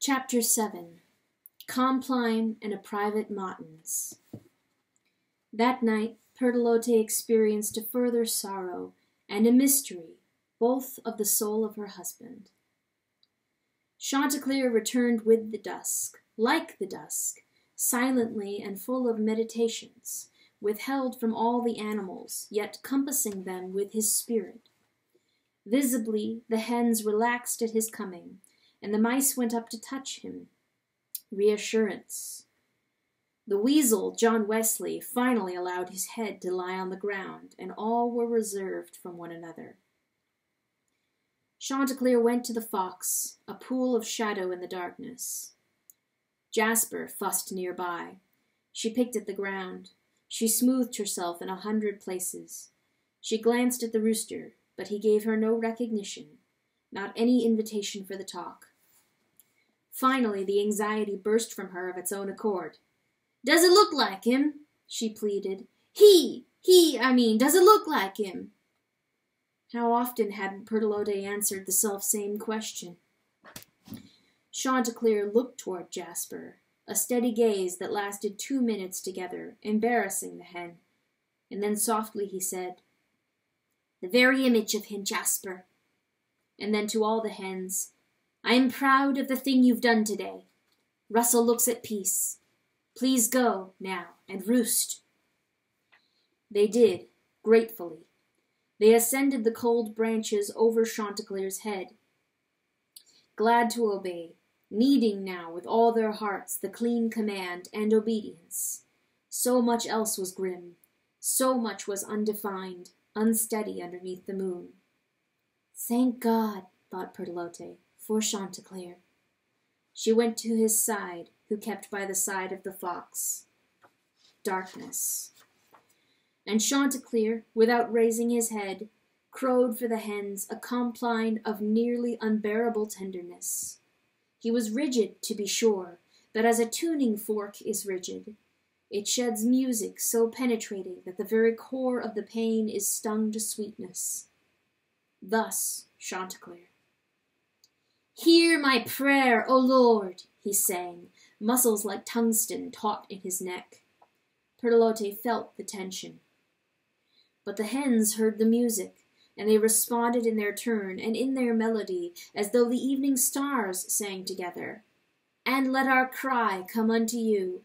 Chapter 7. Compline and a Private Matins. That night Pertolote experienced a further sorrow and a mystery, both of the soul of her husband. Chanteclair returned with the dusk, like the dusk, silently and full of meditations, withheld from all the animals, yet compassing them with his spirit. Visibly the hens relaxed at his coming, and the mice went up to touch him. Reassurance. The weasel, John Wesley, finally allowed his head to lie on the ground, and all were reserved from one another. Chanteclair went to the fox, a pool of shadow in the darkness. Jasper fussed nearby. She picked at the ground. She smoothed herself in 100 places. She glanced at the rooster, but he gave her no recognition, not any invitation for the talk. Finally, the anxiety burst from her of its own accord. "Does it look like him?" she pleaded. Does it look like him?" How often had Pertolote answered the self-same question? Chanteclair looked toward Jasper, a steady gaze that lasted 2 minutes together, embarrassing the hen, and then softly he said, "The very image of him, Jasper." And then to all the hens, "I am proud of the thing you've done today. Russell looks at peace. Please go, now, and roost." They did, gratefully. They ascended the cold branches over Chanteclair's head, glad to obey, needing now with all their hearts the clean command and obedience. So much else was grim, so much was undefined, unsteady underneath the moon. "Thank God," thought Pertolote, "for Chanteclair." She went to his side, who kept by the side of the fox. Darkness. And Chanteclair, without raising his head, crowed for the hens a compline of nearly unbearable tenderness. He was rigid, to be sure, but as a tuning fork is rigid. It sheds music so penetrating that the very core of the pain is stung to sweetness. Thus Chanteclair. "Hear my prayer, O Lord," he sang, muscles like tungsten taut in his neck. Pertolote felt the tension. But the hens heard the music, and they responded in their turn and in their melody, as though the evening stars sang together. "And let our cry come unto you.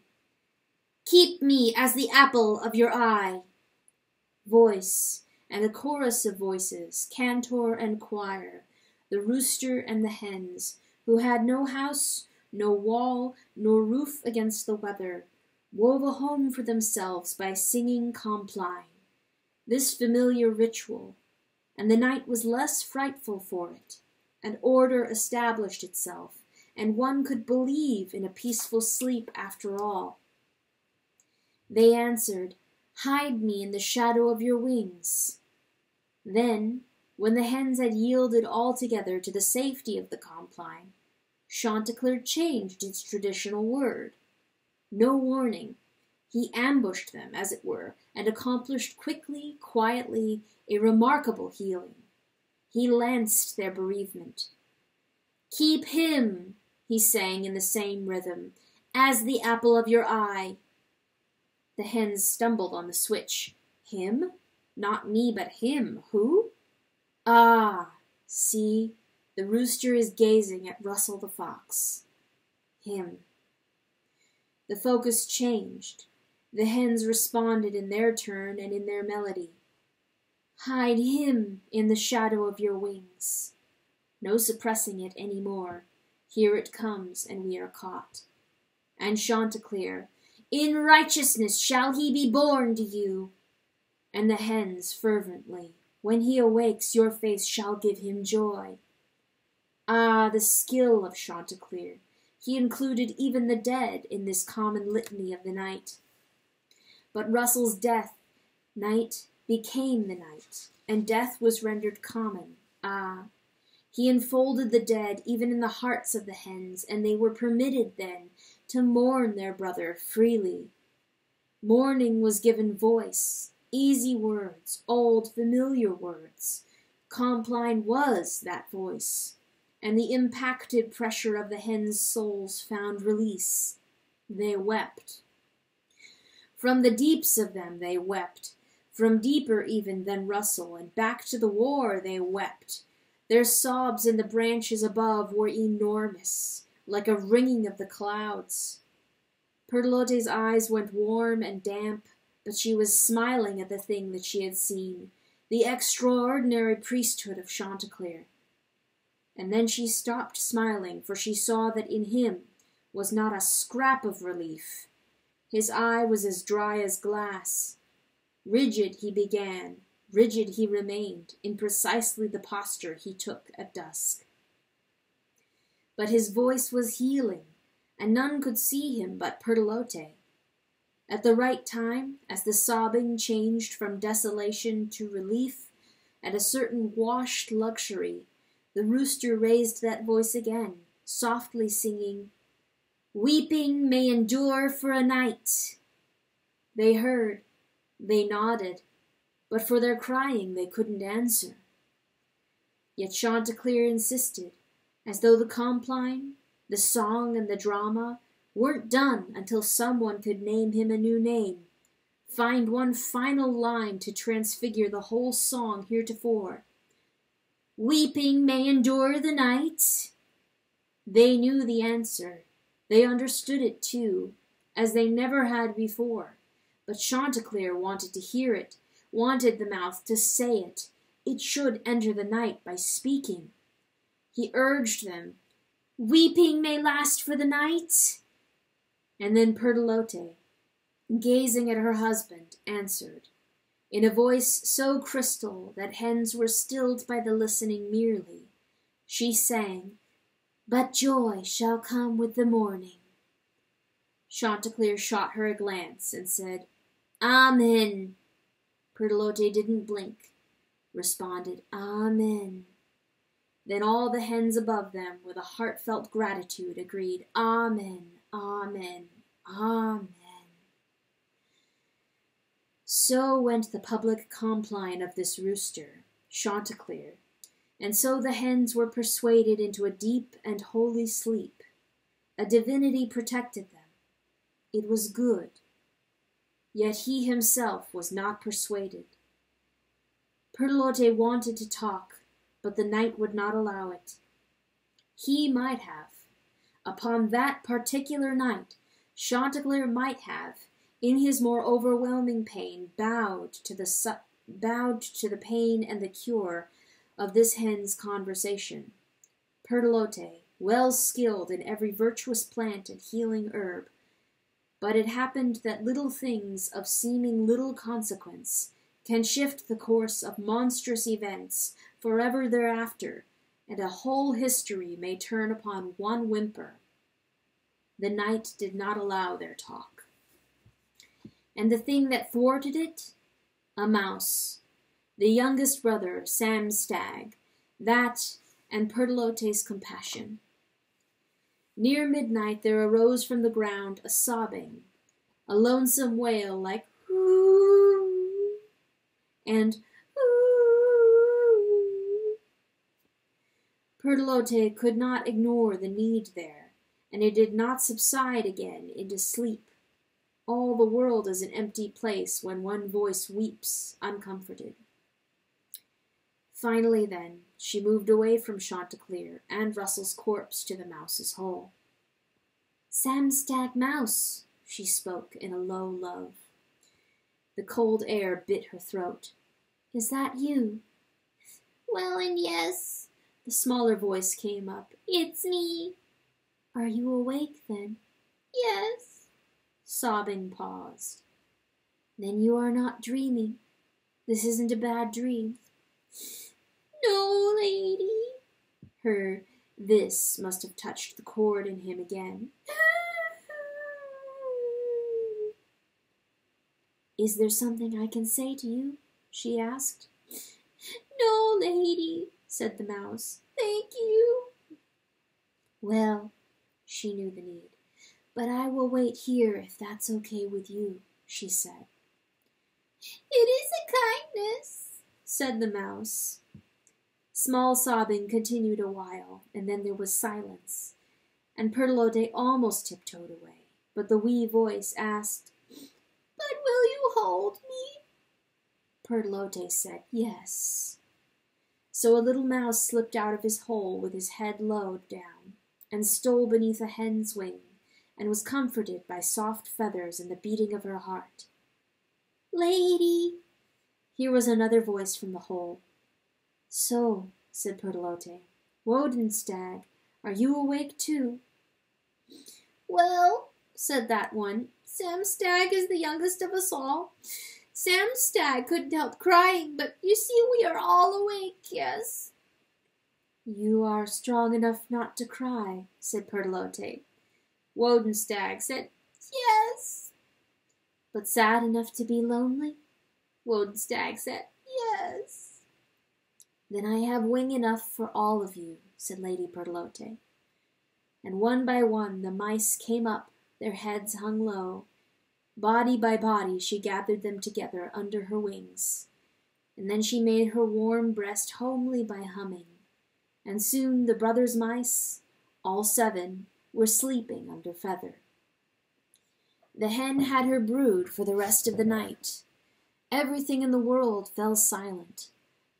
Keep me as the apple of your eye." Voice, and a chorus of voices, cantor and choir, the rooster and the hens, who had no house, no wall, nor roof against the weather, wove a home for themselves by singing Compline, this familiar ritual, and the night was less frightful for it, and order established itself, and one could believe in a peaceful sleep after all. They answered, "Hide me in the shadow of your wings." Then, when the hens had yielded altogether to the safety of the Compline, Chanteclair changed its traditional word. No warning. He ambushed them, as it were, and accomplished quickly, quietly, a remarkable healing. He lanced their bereavement. "Keep him," he sang in the same rhythm, "as the apple of your eye." The hens stumbled on the switch. Him? Not me, but him. Who? Ah, see, the rooster is gazing at Russell the fox. Him. The focus changed. The hens responded in their turn and in their melody. "Hide him in the shadow of your wings." No suppressing it any more. Here it comes, and we are caught. And Chanteclair, "In righteousness shall he be born to you." And the hens fervently, "When he awakes, your face shall give him joy." Ah, the skill of Chanteclair! He included even the dead in this common litany of the night. But Russell's night became the night, and death was rendered common. Ah, he enfolded the dead even in the hearts of the hens, and they were permitted then to mourn their brother freely. Mourning was given voice, easy words, old familiar words. Compline was that voice. and the impacted pressure of the hens' souls found release. They wept. From the deeps of them they wept, from deeper even than Russell, and back to the war they wept. Their sobs in the branches above were enormous, like a ringing of the clouds. Perlote's eyes went warm and damp, but she was smiling at the thing that she had seen, the extraordinary priesthood of Chanteclair. And then she stopped smiling, for she saw that in him was not a scrap of relief. His eye was as dry as glass. Rigid he began, rigid he remained, in precisely the posture he took at dusk. But his voice was healing, and none could see him but Perlote. At the right time, as the sobbing changed from desolation to relief, and a certain washed luxury, the rooster raised that voice again, softly singing, "Weeping may endure for a night." They heard, they nodded, but for their crying they couldn't answer. Yet Chanteclair insisted, as though the Compline, the song and the drama, weren't done until someone could name him a new name, find one final line to transfigure the whole song heretofore. "Weeping may endure the night." They knew the answer. They understood it too, as they never had before. But Chanteclair wanted to hear it, wanted the mouth to say it. It should enter the night by speaking. He urged them, "Weeping may last for the night." And then Perlote, gazing at her husband, answered, in a voice so crystal that hens were stilled by the listening merely. She sang, "But joy shall come with the morning." Chanteclair shot her a glance and said, "Amen." Perlote didn't blink, responded, "Amen." Then all the hens above them, with a heartfelt gratitude, agreed, "Amen, amen, amen." So went the public compline of this rooster, Chanteclair, and so the hens were persuaded into a deep and holy sleep. A divinity protected them. It was good. Yet he himself was not persuaded. Perlote wanted to talk, but the night would not allow it. He might have. Upon that particular night, Chanteclair might have, in his more overwhelming pain, bowed to the pain and the cure of this hen's conversation. Perlote, well skilled in every virtuous plant and healing herb. But it happened that little things of seeming little consequence can shift the course of monstrous events forever thereafter, and a whole history may turn upon one whimper. The night did not allow their talk. And the thing that thwarted it? A mouse. The youngest brother, Sam's stag. That, and Perlote's compassion. Near midnight there arose from the ground a sobbing, a lonesome wail like "Hoo!" and "Hoo!" Perlote could not ignore the need there, and it did not subside again into sleep. All the world is an empty place when one voice weeps uncomforted. Finally, then, she moved away from Chanteclair and Russell's corpse to the mouse's hole. "Sam Stag Mouse," she spoke in a low love. The cold air bit her throat. "Is that you?" "Well, and yes," the smaller voice came up. "It's me." "Are you awake, then?" "Yes." Sobbing paused. "Then you are not dreaming. This isn't a bad dream." "No, lady." Her "this" must have touched the chord in him again. "Is there something I can say to you?" she asked. "No, lady," said the mouse. "Thank you." "Well," she knew the need, "but I will wait here if that's okay with you," she said. "It is a kindness," said the mouse. Small sobbing continued a while, and then there was silence, and Perlote almost tiptoed away, but the wee voice asked, "But will you hold me?" Perlote said yes. So a little mouse slipped out of his hole with his head lowered down, and stole beneath a hen's wing, and was comforted by soft feathers and the beating of her heart. "Lady!" Here was another voice from the hole. "So," said Perlote, "Wodenstag, are you awake too?" "Well," said that one, "Sam Stag is the youngest of us all. Sam Stag couldn't help crying, but you see we are all awake, yes." "You are strong enough not to cry," said Perlote. Wodenstag said, "Yes." "But sad enough to be lonely?" Wodenstag said, "Yes." "Then I have wing enough for all of you," said Lady Perlote. And one by one the mice came up, their heads hung low. Body by body she gathered them together under her wings, and then she made her warm breast homely by humming, and soon the brothers mice, all 7, were sleeping under feather. The hen had her brood for the rest of the night. Everything in the world fell silent.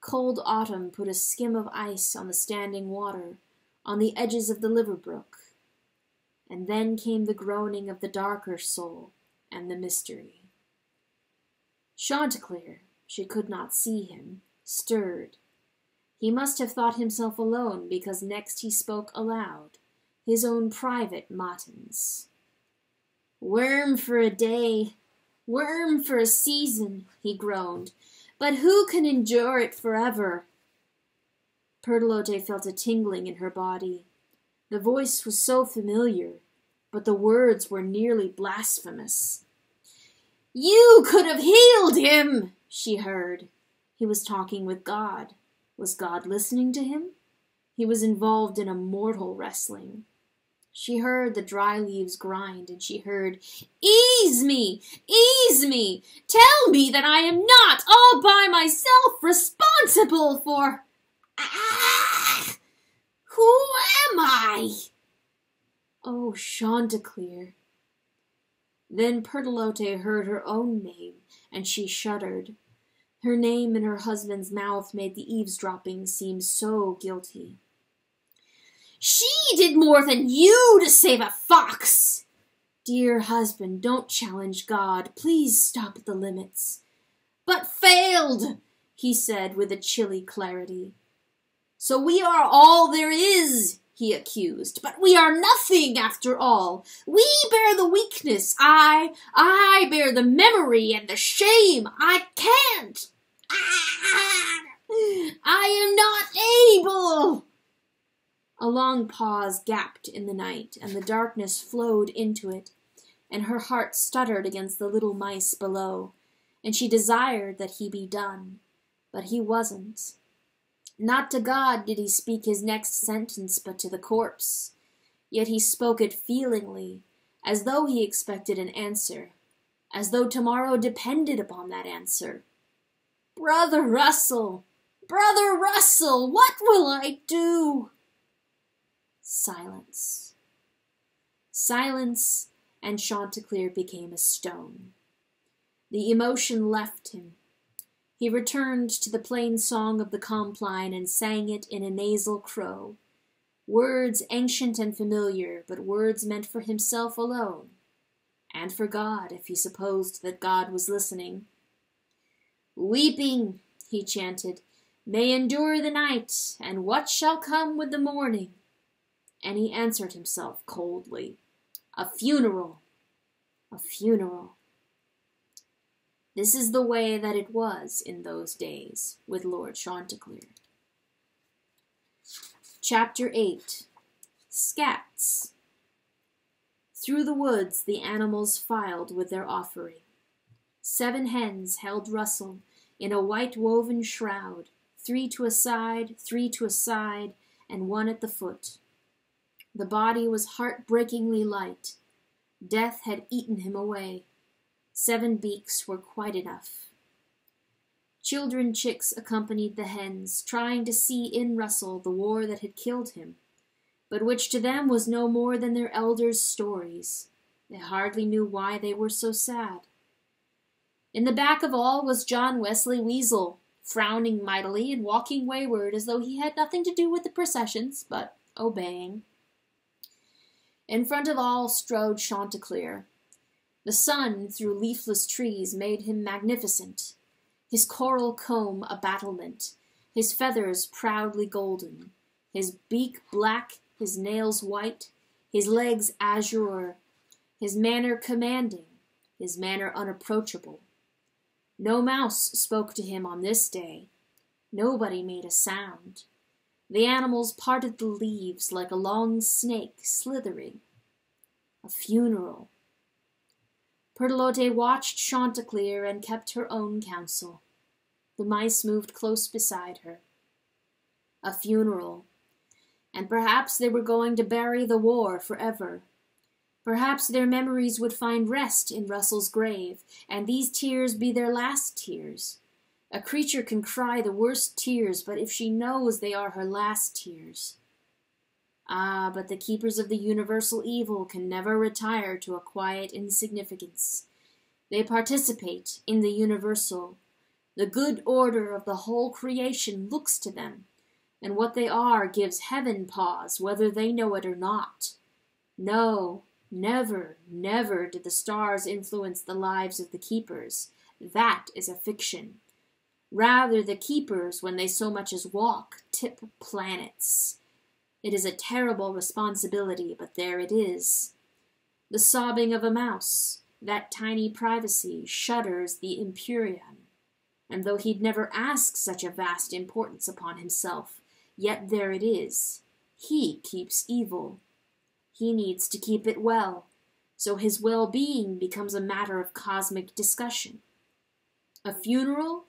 Cold autumn put a skim of ice on the standing water, on the edges of the liver brook. And then came the groaning of the darker soul, and the mystery. Chanteclair, she could not see him, stirred. He must have thought himself alone, because next he spoke aloud, his own private matins. "Worm for a day, worm for a season," he groaned, "but who can endure it forever?" Perlote felt a tingling in her body. The voice was so familiar, but the words were nearly blasphemous. "You could have healed him," she heard. He was talking with God. Was God listening to him? He was involved in a mortal wrestling. She heard the dry leaves grind, and she heard, "Ease me! Ease me! Tell me that I am not all by myself responsible for... Ah! Who am I?" "Oh, Chanteclair." Then Perlote heard her own name, and she shuddered. Her name in her husband's mouth made the eavesdropping seem so guilty. "She did more than you to save a fox." "Dear husband, don't challenge God. Please stop at the limits." "But failed," he said with a chilly clarity. "So we are all there is," he accused. "But we are nothing after all. We bear the weakness. I bear the memory and the shame. I can't. I am not able." A long pause gapped in the night, and the darkness flowed into it, and her heart stuttered against the little mice below, and she desired that he be done, but he wasn't. Not to God did he speak his next sentence, but to the corpse. Yet he spoke it feelingly, as though he expected an answer, as though tomorrow depended upon that answer. "Brother Russell! Brother Russell! What will I do?" Silence. Silence, and Chanteclair became a stone. The emotion left him. He returned to the plain song of the Compline and sang it in a nasal crow. Words ancient and familiar, but words meant for himself alone, and for God, if he supposed that God was listening. "Weeping," he chanted, "may endure the night, and what shall come with the morning?" And he answered himself coldly, "A funeral, a funeral." This is the way that it was in those days with Lord Chanteclair. Chapter 8. Scats. Through the woods the animals filed with their offering. 7 hens held Russell in a white woven shroud, 3 to a side, 3 to a side, and 1 at the foot. The body was heartbreakingly light. Death had eaten him away. 7 beaks were quite enough. Children chicks accompanied the hens, trying to see in Russell the war that had killed him, but which to them was no more than their elders' stories. They hardly knew why they were so sad. In the back of all was John Wesley Weasel, frowning mightily and walking wayward as though he had nothing to do with the processions, but obeying. In front of all strode Chanteclair. The sun through leafless trees made him magnificent, his coral comb a battlement, his feathers proudly golden, his beak black, his nails white, his legs azure, his manner commanding, his manner unapproachable. No mouse spoke to him on this day. Nobody made a sound. The animals parted the leaves like a long snake slithering. A funeral. Perlotte watched Chanteclair and kept her own counsel. The mice moved close beside her. A funeral. And perhaps they were going to bury the war forever. Perhaps their memories would find rest in Russell's grave, and these tears be their last tears. A creature can cry the worst tears, but if she knows they are her last tears. Ah, but the keepers of the universal evil can never retire to a quiet insignificance. They participate in the universal. The good order of the whole creation looks to them, and what they are gives heaven pause, whether they know it or not. No, never, never did the stars influence the lives of the keepers. That is a fiction. Rather, the keepers, when they so much as walk, tip planets. It is a terrible responsibility, but there it is. The sobbing of a mouse, that tiny privacy, shudders the Empyrean. And though he'd never ask such a vast importance upon himself, yet there it is. He keeps evil. He needs to keep it well, so his well-being becomes a matter of cosmic discussion. A funeral?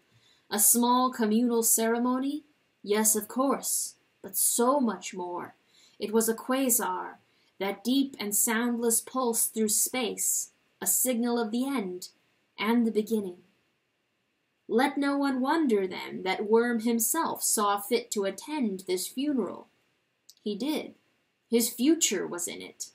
A small communal ceremony? Yes, of course, but so much more. It was a quasar, that deep and soundless pulse through space, a signal of the end and the beginning. Let no one wonder, then, that Worm himself saw fit to attend this funeral. He did. His future was in it.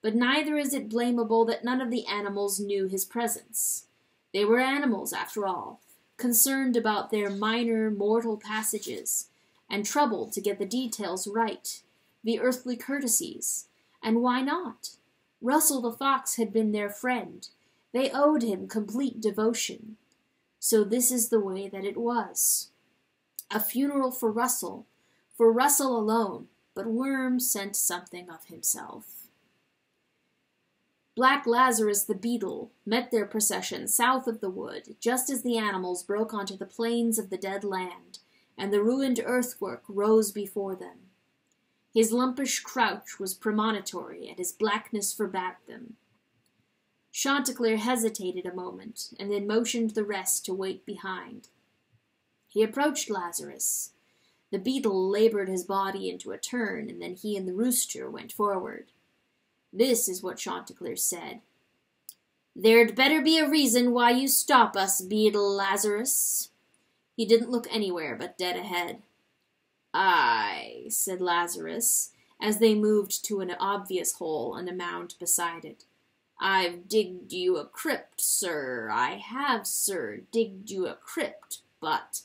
But neither is it blamable that none of the animals knew his presence. They were animals, after all, concerned about their minor mortal passages, and troubled to get the details right, the earthly courtesies. And why not? Russell the fox had been their friend. They owed him complete devotion. So this is the way that it was. A funeral for Russell alone, but Worm sent something of himself. Black Lazarus the beetle met their procession south of the wood, just as the animals broke onto the plains of the dead land, and the ruined earthwork rose before them. His lumpish crouch was premonitory, and his blackness forbade them. Chanteclair hesitated a moment, and then motioned the rest to wait behind. He approached Lazarus. The beetle labored his body into a turn, and then he and the rooster went forward. This is what Chanteclair said. "There'd better be a reason why you stop us, beetle Lazarus." He didn't look anywhere but dead ahead. "Aye," said Lazarus, as they moved to an obvious hole and a mound beside it. "I've digged you a crypt, sir. I have, sir, digged you a crypt, but...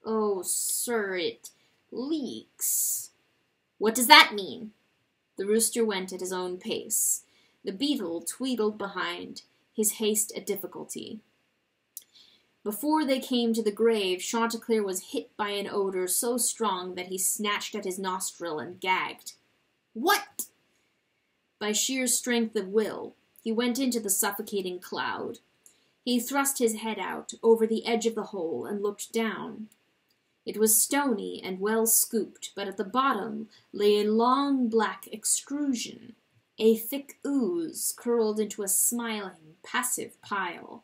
Oh, sir, it leaks." "What does that mean?" The rooster went at his own pace. The beetle tweedled behind, his haste a difficulty. Before they came to the grave, Chanteclair was hit by an odor so strong that he snatched at his nostril and gagged. "What?" By sheer strength of will, he went into the suffocating cloud. He thrust his head out over the edge of the hole and looked down. It was stony and well scooped, but at the bottom lay a long black extrusion, a thick ooze curled into a smiling, passive pile.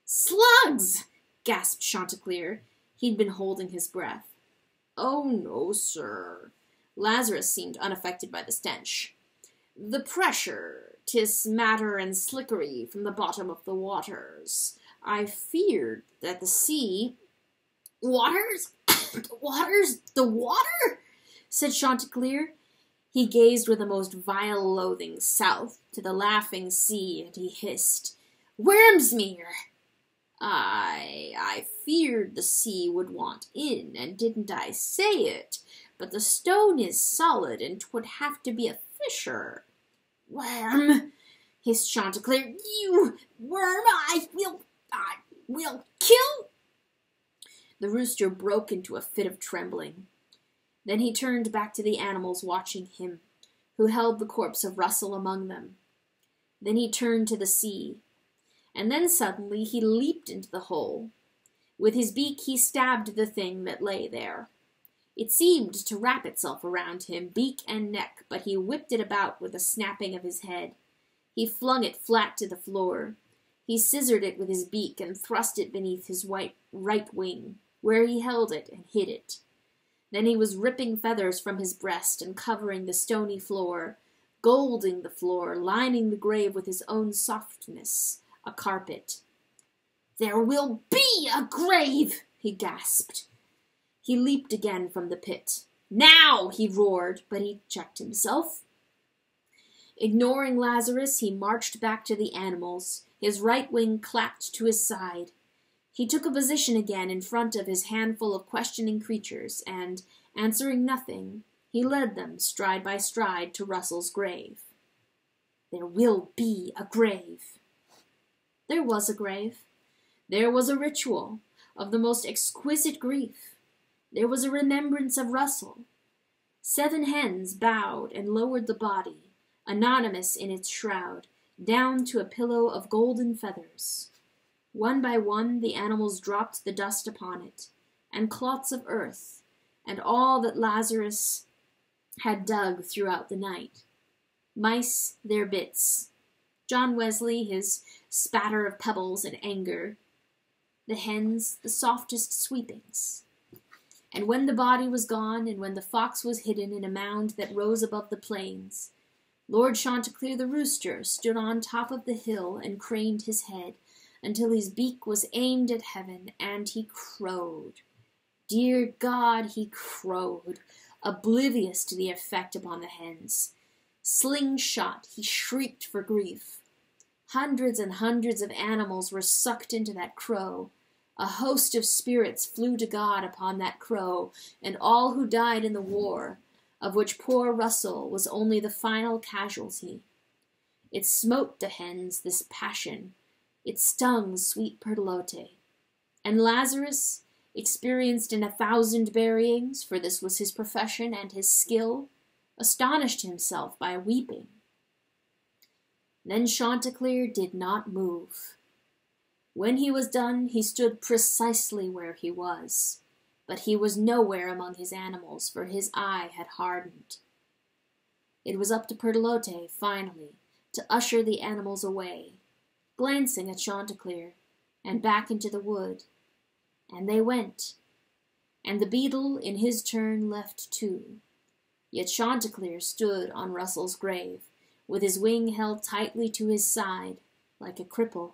"Slugs!" gasped Chanteclair. He'd been holding his breath. "Oh, no, sir." Lazarus seemed unaffected by the stench. "The pressure, 'tis matter and slickery from the bottom of the waters. I feared that the sea... Waters? The water? Said Chanteclair. He gazed with a most vile loathing south to the laughing sea, and he hissed, Wormsmere! I feared the sea would want in, and didn't I say it? But the stone is solid, and 'twould have to be a fissure. Worm! Hissed Chanteclair. You worm! I will kill... The rooster broke into a fit of trembling. Then he turned back to the animals watching him, who held the corpse of Russell among them. Then he turned to the sea, and then suddenly he leaped into the hole. With his beak he stabbed the thing that lay there. It seemed to wrap itself around him, beak and neck, but he whipped it about with a snapping of his head. He flung it flat to the floor. He scissored it with his beak and thrust it beneath his right wing, where he held it and hid it. Then he was ripping feathers from his breast and covering the stony floor, golding the floor, lining the grave with his own softness, a carpet. There will be a grave, he gasped. He leaped again from the pit. Now, he roared, but he checked himself. Ignoring Lazarus, he marched back to the animals, his right wing clapped to his side. He took a position again in front of his handful of questioning creatures, and, answering nothing, he led them, stride by stride, to Russell's grave. There will be a grave. There was a grave. There was a ritual of the most exquisite grief. There was a remembrance of Russell. 7 hens bowed and lowered the body, anonymous in its shroud, down to a pillow of golden feathers. One by one the animals dropped the dust upon it, and clots of earth, and all that Lazarus had dug throughout the night. Mice their bits, John Wesley his spatter of pebbles and anger, the hens the softest sweepings. And when the body was gone, and when the fox was hidden in a mound that rose above the plains, Lord Chanteclair the rooster stood on top of the hill and craned his head, until his beak was aimed at heaven, and he crowed. Dear God, he crowed, oblivious to the effect upon the hens. Slingshot, he shrieked for grief. Hundreds and hundreds of animals were sucked into that crow. A host of spirits flew to God upon that crow, and all who died in the war, of which poor Russell was only the final casualty. It smote the hens, this passion. It stung sweet Perlote. And Lazarus, experienced in 1,000 buryings, for this was his profession and his skill, astonished himself by weeping. Then Chanteclair did not move. When he was done, he stood precisely where he was, but he was nowhere among his animals, for his eye had hardened. It was up to Perlote, finally, to usher the animals away, glancing at Chanteclair, and back into the wood. And they went, and the beetle in his turn left too. Yet Chanteclair stood on Russell's grave, with his wing held tightly to his side, like a cripple.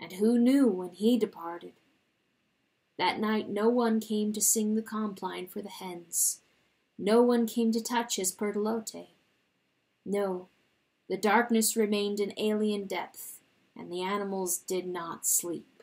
And who knew when he departed? That night no one came to sing the Compline for the hens. No one came to touch his Perlote. No, the darkness remained an alien depth, and the animals did not sleep.